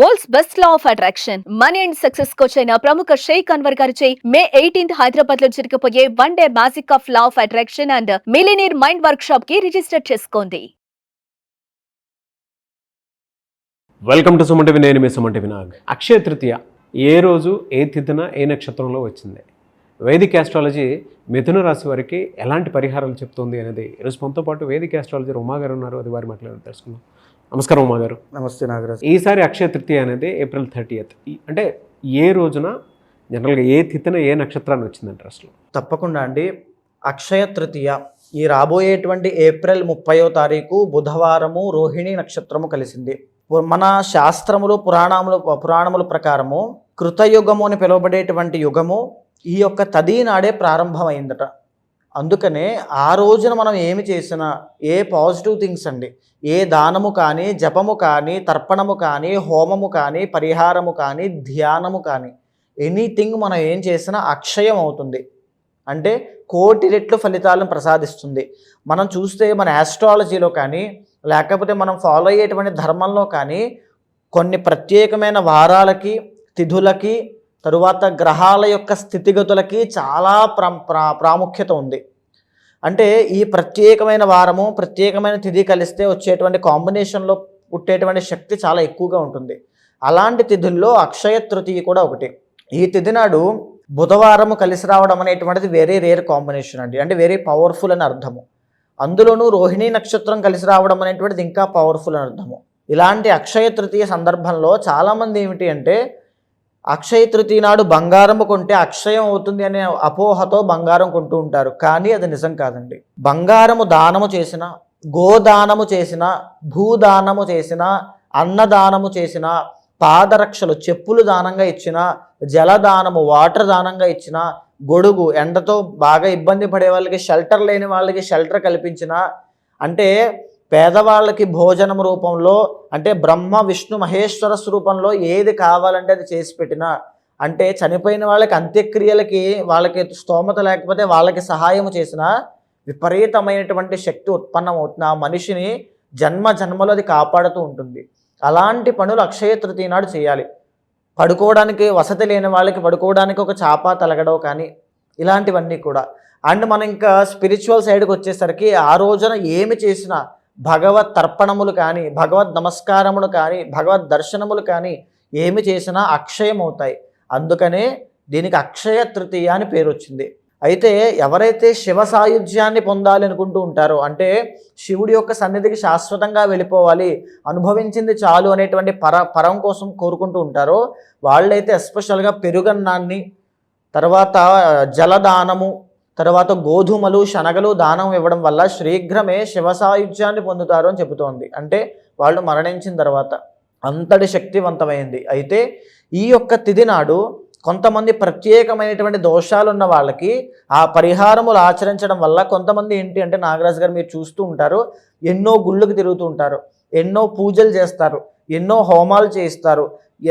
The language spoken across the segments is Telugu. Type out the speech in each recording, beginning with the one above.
World's best law of attraction money and success coach అయిన ప్రముఖ షేక్ అన్వర్ గారిచే మే 18th హైదరాబాద్ లో జరగబోయే one day magic of law of attraction and millionaire mind work shop కి రిజిస్టర్ చేసుకోండి. Welcome to Suman TV. నేను మీ సుమన్ టీవీ నాగ్. అక్షయ తృతీయ ఏ రోజు, ఏ తిథిన, ఏ నక్షత్రంలో వచ్చింది? వేదిక్ ఆస్ట్రాలజీ మిథున రాశి వారికి ఎలాంటి పరిహారాలు చెప్తుంది అనేది ఈరోజు మనతో పాటు వేదిక్ ఆస్ట్రాలజర్ ఉమా గారు ఉన్నారు. అది వారి మాట్లాడి తెలుసుకుందాం. నమస్కారం ఉమా గారు. నమస్తే నాగరాజ్. ఈసారి అక్షయ తృతీయ అనేది April 30th. అంటే ఏ రోజున, జనరల్గా ఏ తిథిన, ఏ నక్షత్రాన్ని వచ్చిందంటే అసలు? తప్పకుండా అండి. అక్షయ తృతీయ ఈ రాబోయేటువంటి April 30వ తారీఖు బుధవారము రోహిణి నక్షత్రము కలిసింది. మన శాస్త్రములు పురాణముల ప్రకారము కృతయుగము అని పిలువబడేటువంటి యుగము ఈ యొక్క తదీ నాడే ప్రారంభమైందట. అందుకనే ఆ రోజున మనం ఏమి చేసినా, ఏ పాజిటివ్ థింగ్స్ అండి, ఏ దానము కానీ, జపము కానీ, తర్పణము కానీ, హోమము కానీ, పరిహారము కానీ, ధ్యానము కానీ, ఎనీథింగ్ మనం ఏం చేసినా అక్షయం అవుతుంది. అంటే కోటి రెట్లు ఫలితాలను ప్రసాదిస్తుంది. మనం చూస్తే మన ఆస్ట్రాలజీలో కానీ, లేకపోతే మనం ఫాలో అయ్యేటువంటి ధర్మంలో కానీ కొన్ని ప్రత్యేకమైన వారాలకి, తిథులకి, తరువాత గ్రహాల యొక్క స్థితిగతులకి చాలా ప్రాముఖ్యత ఉంది. అంటే ఈ ప్రత్యేకమైన వారము, ప్రత్యేకమైన తిథి కలిస్తే వచ్చేటువంటి కాంబినేషన్లో పుట్టేటువంటి శక్తి చాలా ఎక్కువగా ఉంటుంది. అలాంటి తిథుల్లో అక్షయ తృతీయ కూడా ఒకటి. ఈ తిథి నాడు బుధవారము కలిసి రావడం అనేటువంటిది వెరీ రేర్ కాంబినేషన్ అండి. అంటే వెరీ పవర్ఫుల్ అని అర్థము. అందులోనూ రోహిణీ నక్షత్రం కలిసి రావడం అనేటువంటిది ఇంకా పవర్ఫుల్ అని అర్థము. ఇలాంటి అక్షయ తృతీయ సందర్భంలో చాలామంది ఏమిటి అంటే, అక్షయ తృతీయ నాడు బంగారం కొంటే అక్షయం అవుతుంది అనే అపోహతో బంగారం కొంటూ ఉంటారు. కానీ అది నిజం కాదండి. బంగారము దానము చేసిన, గోదానము చేసిన, భూదానము చేసిన, అన్నదానము చేసిన, పాదరక్షలు చెప్పులు దానంగా ఇచ్చిన, జలదానము వాటర్ దానంగా ఇచ్చిన, గొడుగు ఎండతో బాగా ఇబ్బంది పడే వాళ్ళకి, షెల్టర్ లేని వాళ్ళకి షెల్టర్ కల్పించిన, అంటే పేదవాళ్ళకి భోజనం రూపంలో, అంటే బ్రహ్మ విష్ణు మహేశ్వర స్వరూపంలో ఏది కావాలంటే అది చేసి పెట్టిన, అంటే చనిపోయిన వాళ్ళకి అంత్యక్రియలకి వాళ్ళకి స్తోమత లేకపోతే వాళ్ళకి సహాయం చేసిన విపరీతమైనటువంటి శక్తి ఉత్పన్నమవుతుంది. ఆ మనిషిని జన్మలో అది కాపాడుతూ ఉంటుంది. అలాంటి పనులు అక్షయ తృతీయ నాడు చేయాలి. పడుకోవడానికి వసతి లేని వాళ్ళకి పడుకోవడానికి ఒక చాప తలగడో కానీ, ఇలాంటివన్నీ కూడా. అండ్ మనం ఇంకా స్పిరిచువల్ సైడ్కి వచ్చేసరికి ఆ రోజున ఏమి చేసినా భగవత్ తర్పణములు కానీ, భగవద్ నమస్కారములు కానీ, భగవద్ దర్శనములు కానీ ఏమి చేసినా అక్షయం అవుతాయి. అందుకనే దీనికి అక్షయ తృతీయ అని పేరు వచ్చింది. అయితే ఎవరైతే శివ సాయుధ్యాన్ని పొందాలి అనుకుంటూ ఉంటారో, అంటే శివుడి యొక్క సన్నిధికి శాశ్వతంగా వెళ్ళిపోవాలి, అనుభవించింది చాలు అనేటువంటి పరం కోసం కోరుకుంటూ ఉంటారో, వాళ్ళైతే ఎస్పెషల్గా పెరుగన్నాన్ని, తర్వాత జలదానము, తర్వాత గోధుమలు, శనగలు దానం ఇవ్వడం వల్ల శీఘ్రమే శివ సాయుధ్యాన్ని పొందుతారు అని చెబుతోంది. అంటే వాళ్ళు మరణించిన తర్వాత అంతటి శక్తివంతమైంది. అయితే ఈ యొక్క తిథి నాడు కొంతమంది ప్రత్యేకమైనటువంటి దోషాలు ఉన్న వాళ్ళకి ఆ పరిహారములు ఆచరించడం వల్ల కొంతమంది ఏంటి అంటే, నాగరాజు గారు మీరు చూస్తూ ఉంటారు, ఎన్నో గుళ్ళకు తిరుగుతూ ఉంటారు, ఎన్నో పూజలు చేస్తారు, ఎన్నో హోమాలు చేయిస్తారు,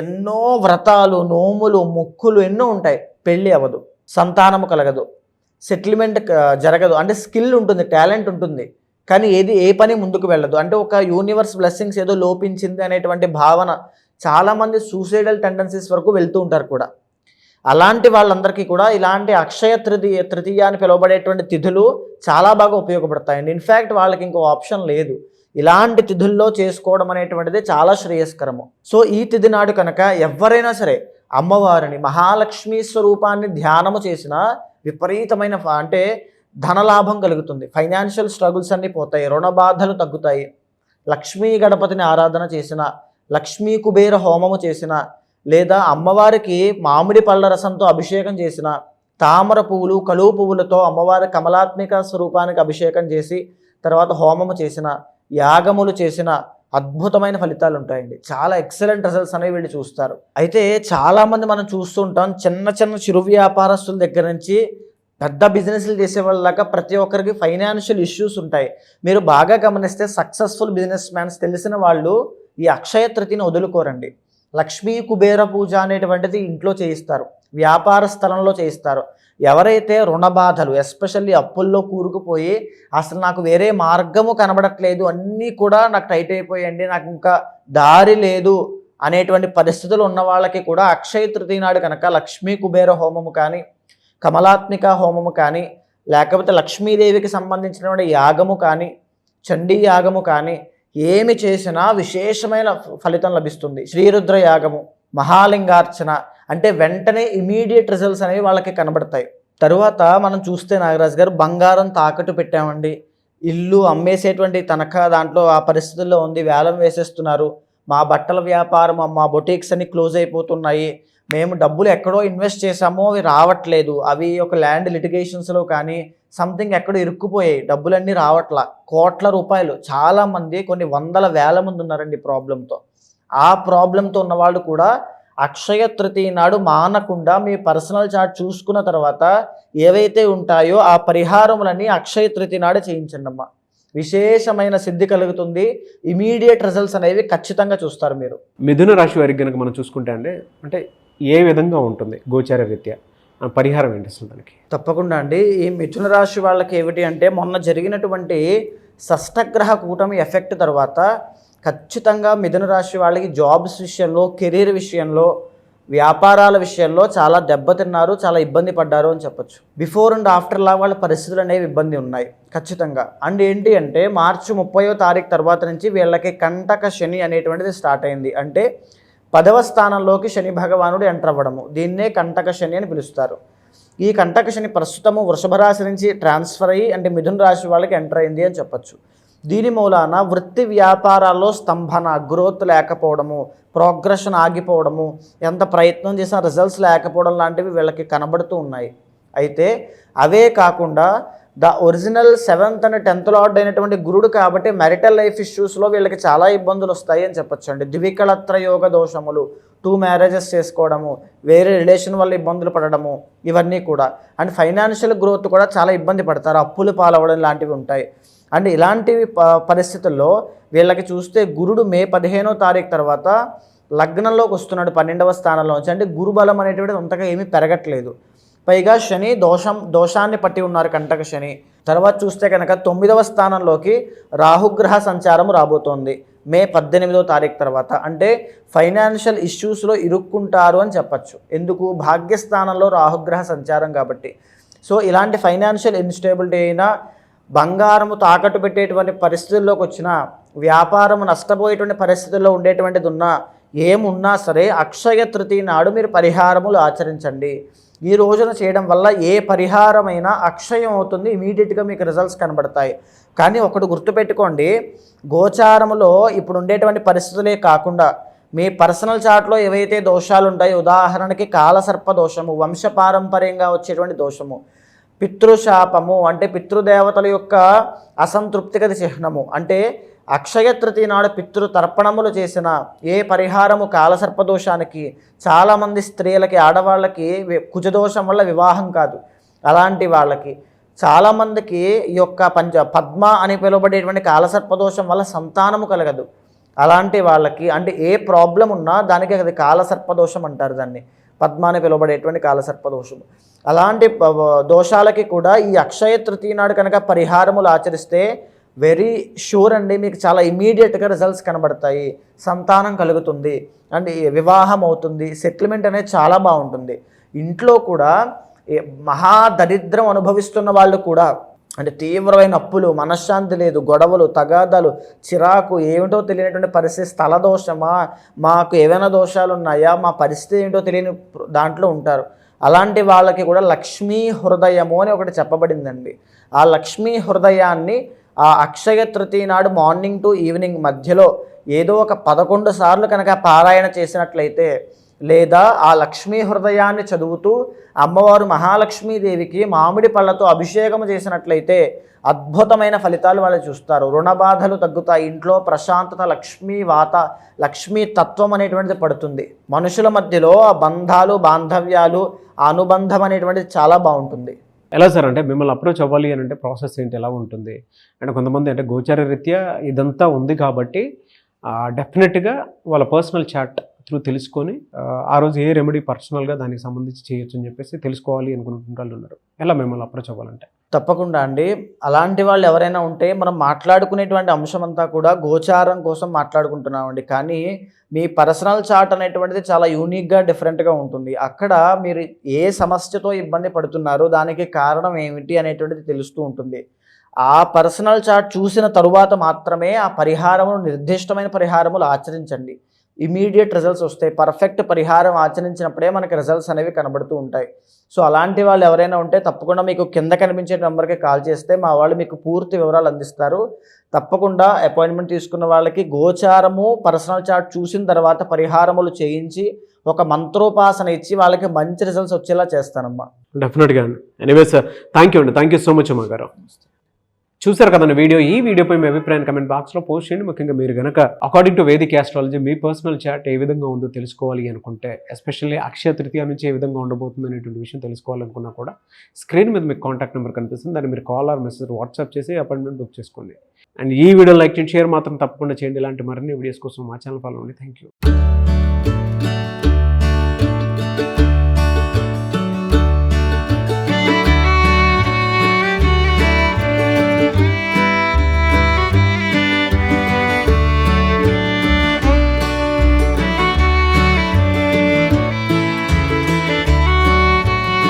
ఎన్నో వ్రతాలు, నోములు, మొక్కులు ఎన్నో ఉంటాయి. పెళ్ళి అవ్వదు, సంతానము కలగదు, సెటిల్మెంట్ జరగదు. అంటే స్కిల్ ఉంటుంది, టాలెంట్ ఉంటుంది, కానీ ఏ పని ముందుకు వెళ్ళదు. అంటే ఒక యూనివర్స్ బ్లెస్సింగ్స్ ఏదో లోపించింది అనేటువంటి భావన. చాలామంది సూసైడల్ టెండెన్సీస్ వరకు వెళ్తూ ఉంటారు కూడా. అలాంటి వాళ్ళందరికీ కూడా ఇలాంటి అక్షయ తృతీయ అని పిలువబడేటువంటి తిథులు చాలా బాగా ఉపయోగపడతాయండి. ఇన్ఫ్యాక్ట్ వాళ్ళకి ఇంకో ఆప్షన్ లేదు. ఇలాంటి తిథుల్లో చేసుకోవడం అనేటువంటిది చాలా శ్రేయస్కరము. సో ఈ తిథి నాడు కనుక ఎవరైనా సరే అమ్మవారిని, మహాలక్ష్మీ స్వరూపాన్ని ధ్యానము చేసిన విపరీతమైన అంటే ధనలాభం కలుగుతుంది. ఫైనాన్షియల్ స్ట్రగుల్స్ అన్నీ పోతాయి, రుణ బాధలు తగ్గుతాయి. లక్ష్మీ గణపతిని ఆరాధన చేసిన, లక్ష్మీ కుబేర హోమము చేసిన, లేదా అమ్మవారికి మామిడి పళ్ళ రసంతో అభిషేకం చేసిన, తామర పువ్వులు, కలువ పువ్వులతో అమ్మవారి కమలాత్మిక స్వరూపానికి అభిషేకం చేసి తర్వాత హోమము చేసిన, యాగములు చేసిన అద్భుతమైన ఫలితాలు ఉంటాయండి. చాలా ఎక్సలెంట్ రిజల్ట్స్ అనేవి వీళ్ళు చూస్తారు. అయితే చాలామంది మనం చూస్తుంటాం, చిన్న చిరు వ్యాపారస్తుల దగ్గర నుంచి పెద్ద బిజినెస్లు చేసే వాళ్ళలాగా ప్రతి ఒక్కరికి ఫైనాన్షియల్ ఇష్యూస్ ఉంటాయి. మీరు బాగా గమనిస్తే సక్సెస్ఫుల్ బిజినెస్ మ్యాన్స్ తెలిసిన వాళ్ళు ఈ అక్షయ తృతీయని వదులుకోరండి. లక్ష్మీ కుబేర పూజ అనేటువంటిది ఇంట్లో చేయిస్తారు, వ్యాపార స్థలంలో చేయిస్తారు. ఎవరైతే రుణ బాధలు, ఎస్పెషల్లీ అప్పుల్లో కూరుకుపోయి అసలు నాకు వేరే మార్గము కనబడట్లేదు, అన్నీ కూడా నాకు టైట్ అయిపోయండి, నాకు ఇంకా దారి లేదు అనేటువంటి పరిస్థితులు ఉన్న వాళ్ళకి కూడా అక్షయ తృతీయ నాడు కనుక లక్ష్మీ కుబేర హోమము కానీ, కమలాత్మిక హోమము కానీ, లేకపోతే లక్ష్మీదేవికి సంబంధించినటువంటి యాగము కానీ, చండీ యాగము కానీ ఏమి చేసినా విశేషమైన ఫలితం లభిస్తుంది. శ్రీరుద్ర యాగము, మహాలింగార్చన అంటే వెంటనే ఇమీడియట్ రిజల్ట్స్ అనేవి వాళ్ళకి కనబడతాయి. తరువాత మనం చూస్తే నాగరాజు గారు బంగారం తాకట్టు పెట్టామండి, ఇల్లు అమ్మేసేటువంటి తనఖా దాంట్లో ఆ పరిస్థితుల్లో ఉంది, వేలం వేసేస్తున్నారు, మా బట్టల వ్యాపారం మా బొటీక్స్ అన్ని క్లోజ్ అయిపోతున్నాయి, మేము డబ్బులు ఎక్కడో ఇన్వెస్ట్ చేసామో అవి రావట్లేదు, అవి ఒక ల్యాండ్ లిటిగేషన్స్లో కానీ సంథింగ్ ఎక్కడో ఇరుక్కుపోయాయి, డబ్బులన్నీ రావట్లా, కోట్ల రూపాయలు, చాలామంది కొన్ని వందల వేల మంది ఉన్నారండి ప్రాబ్లంతో. ఆ ప్రాబ్లంతో ఉన్నవాళ్ళు కూడా అక్షయ తృతీయ నాడు మానకుండా మీ పర్సనల్ చార్ట్ చూసుకున్న తర్వాత ఏవైతే ఉంటాయో ఆ పరిహారములన్నీ అక్షయ తృతీయ నాడు చేయించండి అమ్మా. విశేషమైన సిద్ధి కలుగుతుంది, ఇమీడియట్ రిజల్ట్స్ అనేవి ఖచ్చితంగా చూస్తారు మీరు. మిథున రాశి వారికి కనుక మనం చూసుకుంటే అంటే ఏ విధంగా ఉంటుంది గోచార రీత్యా, పరిహారం ఏంటి అసలు దానికి? తప్పకుండా అండి. ఈ మిథున రాశి వాళ్ళకి ఏమిటి అంటే మొన్న జరిగినటువంటి షష్టగ్రహ కూటమి ఎఫెక్ట్ తర్వాత ఖచ్చితంగా మిథున రాశి వాళ్ళకి జాబ్స్ విషయంలో, కెరీర్ విషయంలో, వ్యాపారాల విషయంలో చాలా దెబ్బతిన్నారు, చాలా ఇబ్బంది పడ్డారు అని చెప్పొచ్చు. బిఫోర్ అండ్ ఆఫ్టర్ లా వాళ్ళ పరిస్థితులు అనేవి ఇబ్బంది ఉన్నాయి ఖచ్చితంగా. అండ్ ఏంటి అంటే మార్చి 30వ తారీఖు తర్వాత నుంచి వీళ్ళకి కంటక శని అనేటువంటిది స్టార్ట్ అయింది. అంటే 10వ స్థానంలోకి శని భగవానుడు ఎంటర్ అవ్వడము, దీన్నే కంటక శని అని పిలుస్తారు. ఈ కంటక శని ప్రస్తుతము వృషభ రాశి నుంచి ట్రాన్స్ఫర్ అయ్యి అంటే మిథున రాశి వాళ్ళకి ఎంటర్ అయింది అని చెప్పొచ్చు. దీని మూలాన వృత్తి వ్యాపారాల్లో స్తంభన, గ్రోత్ లేకపోవడము, ప్రోగ్రెషన్ ఆగిపోవడము, ఎంత ప్రయత్నం చేసినా రిజల్ట్స్ లేకపోవడం లాంటివి వీళ్ళకి కనబడుతూ ఉన్నాయి. అయితే అవే కాకుండా the original 7th and 10th lord అయినటువంటి గురుడు కాబట్టి మ్యారిటల్ లైఫ్ ఇష్యూస్లో వీళ్ళకి చాలా ఇబ్బందులు వస్తాయి అని చెప్పొచ్చు అండి. ద్వికళత్ర యోగ దోషములు, 2 మ్యారేజెస్ చేసుకోవడము, వేరే రిలేషన్ వల్ల ఇబ్బందులు పడడము, ఇవన్నీ కూడా. అండ్ ఫైనాన్షియల్ గ్రోత్ కూడా చాలా ఇబ్బంది పడతారు, అప్పులు పాలవడం లాంటివి ఉంటాయి. అండ్ ఇలాంటివి పరిస్థితుల్లో వీళ్ళకి చూస్తే గురుడు మే 15వ తారీఖు తర్వాత లగ్నంలోకి వస్తున్నాడు 12వ స్థానంలో నుంచి. అంటే గురుబలం అనేటువంటిది అంతగా ఏమీ పెరగట్లేదు. పైగా శని దోషాన్ని పట్టి ఉన్నారు కంటక శని. తర్వాత చూస్తే కనుక 9వ స్థానంలోకి రాహుగ్రహ సంచారం రాబోతోంది మే 18వ తారీఖు తర్వాత. అంటే ఫైనాన్షియల్ ఇష్యూస్లో ఇరుక్కుంటారు అని చెప్పచ్చు. ఎందుకు? భాగ్యస్థానంలో రాహుగ్రహ సంచారం కాబట్టి. సో ఇలాంటి ఫైనాన్షియల్ ఇన్స్టేబిలిటీ అయినా, బంగారము తాకట్టు పెట్టేటువంటి పరిస్థితుల్లోకి వచ్చిన, వ్యాపారము నష్టపోయేటువంటి పరిస్థితుల్లో ఉండేటువంటిది ఉన్నా, ఏమున్నా సరే అక్షయ తృతీయ నాడు మీరు పరిహారములు ఆచరించండి. ఈ రోజున చేయడం వల్ల ఏ పరిహారమైనా అక్షయం అవుతుంది, ఇమీడియట్గా మీకు రిజల్ట్స్ కనబడతాయి. కానీ ఒకటి గుర్తుపెట్టుకోండి, గోచారములో ఇప్పుడు ఉండేటువంటి పరిస్థితులే కాకుండా మీ పర్సనల్ చార్ట్లో ఏవైతే దోషాలు ఉంటాయో, ఉదాహరణకి కాలసర్ప దోషము, వంశపారంపర్యంగా వచ్చేటువంటి దోషము, పితృశాపము అంటే పితృదేవతల యొక్క అసంతృప్తిగతి చిహ్నము, అంటే అక్షయ తృతీయ నాడు పితృతర్పణములు చేసిన ఏ పరిహారము కాలసర్పదోషానికి, చాలామంది స్త్రీలకి, ఆడవాళ్ళకి కుజదోషం వల్ల వివాహం కాదు, అలాంటి వాళ్ళకి చాలామందికి ఈ యొక్క పద్మ అని పిలువబడేటువంటి కాలసర్పదోషం వల్ల సంతానము కలగదు. అలాంటి వాళ్ళకి అంటే ఏ ప్రాబ్లం ఉన్నా దానికి అది కాలసర్పదోషం అంటారు, దాన్ని పద్మ అని పిలువబడేటువంటి కాలసర్పదోషము. అలాంటి దోషాలకి కూడా ఈ అక్షయ తృతీయ నాడు కనుక పరిహారములు ఆచరిస్తే వెరీ షూర్ అండి మీకు చాలా ఇమీడియట్గా రిజల్ట్స్ కనబడతాయి, సంతానం కలుగుతుంది, అండ్ వివాహం అవుతుంది, సెటిల్మెంట్ అనేది చాలా బాగుంటుంది. ఇంట్లో కూడా మహా దరిద్రం అనుభవిస్తున్న వాళ్ళు కూడా, అంటే తీవ్రమైన అప్పులు, మనశ్శాంతి లేదు, గొడవలు, తగాదాలు, చిరాకు, ఏమిటో తెలియనటువంటి పరిస్థితి, స్థల దోషమా, మాకు ఏవైనా దోషాలు ఉన్నాయా, మా పరిస్థితి ఏంటో తెలియని దాంట్లో ఉంటారు. అలాంటి వాళ్ళకి కూడా లక్ష్మీ హృదయము అని ఒకటి చెప్పబడిందండి. ఆ లక్ష్మీ హృదయాన్ని ఆ అక్షయ తృతీయ నాడు మార్నింగ్ టు ఈవినింగ్ మధ్యలో ఏదో ఒక 11 సార్లు కనుక పారాయణ చేసినట్లయితే, లేదా ఆ లక్ష్మీ హృదయాన్ని చదువుతూ అమ్మవారు మహాలక్ష్మీదేవికి మామిడి పళ్ళతో అభిషేకం చేసినట్లయితే అద్భుతమైన ఫలితాలు వాళ్ళు చూస్తారు. రుణ బాధలు తగ్గుతాయి, ఇంట్లో ప్రశాంతత, లక్ష్మీ తత్వం అనేటువంటిది పడుతుంది. మనుషుల మధ్యలో ఆ బంధాలు, బాంధవ్యాలు, ఆ అనుబంధం అనేటువంటిది చాలా బాగుంటుంది. ఎలా సార్ అంటే మిమ్మల్ని అప్రోచ్ అవ్వాలి అని అంటే ప్రాసెస్ ఏంటి, ఎలా ఉంటుంది? అంటే కొంతమంది అంటే గోచార రీత్యా ఇదంతా ఉంది కాబట్టి డెఫినెట్గా వాళ్ళ పర్సనల్ చాట్ త్రూ తెలుసుకొని ఆ రోజు ఏ రెమెడీ పర్సనల్గా దానికి సంబంధించి చేయొచ్చు అని చెప్పేసి తెలుసుకోవాలి అనుకున్న వాళ్ళు ఉన్నారు. ఎలా మిమ్మల్ని అప్రోచ్ అవ్వాలంటే? తప్పకుండా అండి. అలాంటి వాళ్ళు ఎవరైనా ఉంటే మనం మాట్లాడుకునేటువంటి అంశం అంతా కూడా గోచారం కోసం మాట్లాడుకుంటున్నామండి. కానీ మీ పర్సనల్ చార్ట్ అనేటువంటిది చాలా యూనిక్గా డిఫరెంట్గా ఉంటుంది. అక్కడ మీరు ఏ సమస్యతో ఇబ్బంది పడుతున్నారో దానికి కారణం ఏమిటి అనేటువంటిది తెలుస్తూ ఉంటుంది. ఆ పర్సనల్ చార్ట్ చూసిన తరువాత మాత్రమే ఆ పరిహారమును, నిర్దిష్టమైన పరిహారములు ఆచరించండి. ఇమీడియట్ రిజల్ట్స్ వస్తాయి. పర్ఫెక్ట్ పరిహారం ఆచరించినప్పుడే మనకి రిజల్ట్స్ అనేవి కనబడుతూ ఉంటాయి. సో అలాంటి వాళ్ళు ఎవరైనా ఉంటే తప్పకుండా మీకు కింద కనిపించే నెంబర్కి కాల్ చేస్తే మా వాళ్ళు మీకు పూర్తి వివరాలు అందిస్తారు. తప్పకుండా అపాయింట్మెంట్ తీసుకున్న వాళ్ళకి గోచారము, పర్సనల్ చార్ట్ చూసిన తర్వాత పరిహారములు చేయించి ఒక మంత్రోపాసన ఇచ్చి వాళ్ళకి మంచి రిజల్ట్స్ వచ్చేలా చేస్తానమ్మా. డెఫినెట్గా అండి. ఎనీవేస్ థ్యాంక్ యూ అండి. థ్యాంక్ యూ సో మచ్ అమ్మ గారు. చూసారు కదండి వీడియో. ఈ వీడియోపై మీ అభిప్రాయాన్ని కమెంట్ బాక్స్లో పోస్ట్ చేయండి. ముఖ్యంగా మీరు కనుక అకార్డింగ్ టు వేదిక్ ఆస్ట్రాలజీ మీ పర్సనల్ చార్ట్ ఏ విధంగా ఉందో తెలుసుకోవాలి అనుకుంటే, ఎస్పెషల్లీ అక్షయ తృతీయ నుంచి ఏ విధంగా ఉండబోతుంది అనేటువంటి విషయం తెలుసుకోవాలనుకున్నా కూడా స్క్రీన్ మీద మీకు కాంటాక్ట్ నెంబర్ కనిపిస్తుంది. దాన్ని మీరు కాల్ ఆర్ మెసేజ్ వాట్సాప్ చేసి అపాయింట్మెంట్ బుక్ చేసుకోండి. అండ్ ఈ వీడియో లైక్ చేయండి, షేర్ మాత్రం తప్పకుండా చేయండి. ఇలాంటి మరిన్ని వీడియోస్ కోసం మా ఛానల్ ఫాలో అవ్వండి. Thank you.